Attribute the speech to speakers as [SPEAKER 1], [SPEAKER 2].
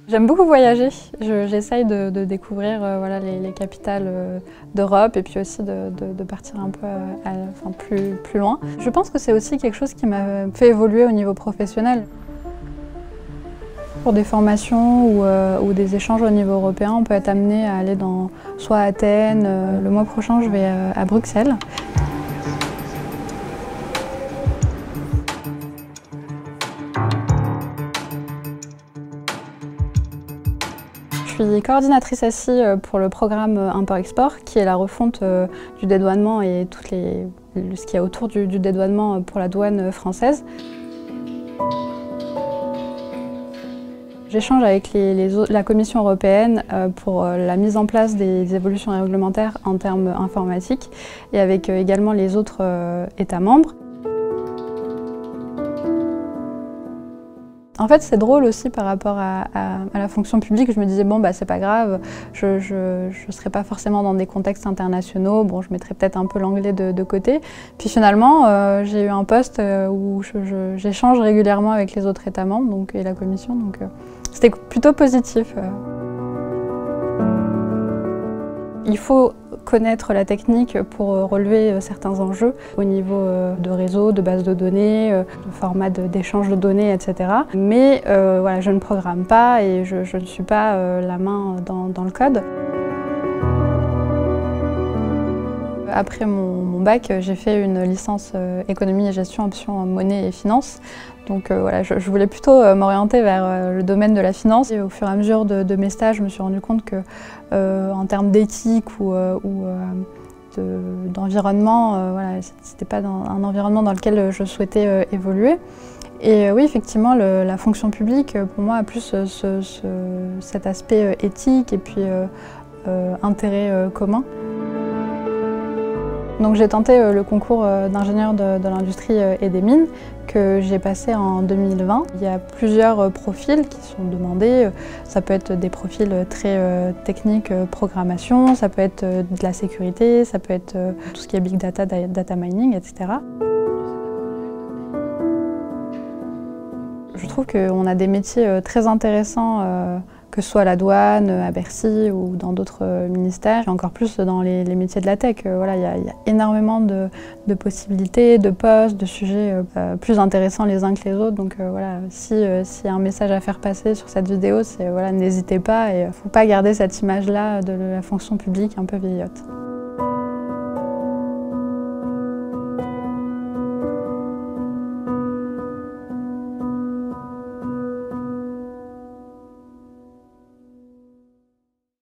[SPEAKER 1] J'aime beaucoup voyager. J'essaye de découvrir voilà, les capitales d'Europe et puis aussi de partir un peu plus loin. Je pense que c'est aussi quelque chose qui m'a fait évoluer au niveau professionnel. Pour des formations ou des échanges au niveau européen, on peut être amené à aller soit à Athènes. Le mois prochain, je vais à Bruxelles. Je suis coordinatrice SI pour le programme Import-Export, qui est la refonte du dédouanement et ce qu'il y a autour du dédouanement pour la douane française. J'échange avec la Commission européenne pour la mise en place des évolutions réglementaires en termes informatiques et avec également les autres États membres. En fait, c'est drôle aussi par rapport à la fonction publique. Je me disais, bon, bah, c'est pas grave, je ne serai pas forcément dans des contextes internationaux, bon, je mettrai peut-être un peu l'anglais de côté. Puis finalement, j'ai eu un poste où j'échange régulièrement avec les autres États membres et la Commission, donc c'était plutôt positif. Il faut connaître la technique pour relever certains enjeux au niveau de réseau, de base de données, de format d'échange de données, etc. Mais voilà, je ne programme pas et je ne suis pas la main dans le code. Après mon bac, j'ai fait une licence économie et gestion option monnaie et finance. Donc voilà, je voulais plutôt m'orienter vers le domaine de la finance. Et au fur et à mesure de mes stages, je me suis rendu compte que en termes d'éthique ou d'environnement, voilà, c'était pas un environnement dans lequel je souhaitais évoluer. Et oui, effectivement, la fonction publique, pour moi, a plus cet aspect éthique et puis intérêt commun. Donc j'ai tenté le concours d'ingénieur de l'industrie et des mines que j'ai passé en 2020. Il y a plusieurs profils qui sont demandés. Ça peut être des profils très techniques, programmation, ça peut être de la sécurité, ça peut être tout ce qui est big data, data mining, etc. Je trouve qu'on a des métiers très intéressants, que ce soit à la douane, à Bercy ou dans d'autres ministères, et encore plus dans les métiers de la tech. Voilà, il y a énormément de possibilités, de postes, de sujets plus intéressants les uns que les autres. Donc voilà, s'il y a un message à faire passer sur cette vidéo, c'est voilà, n'hésitez pas et il ne faut pas garder cette image-là de la fonction publique un peu vieillotte.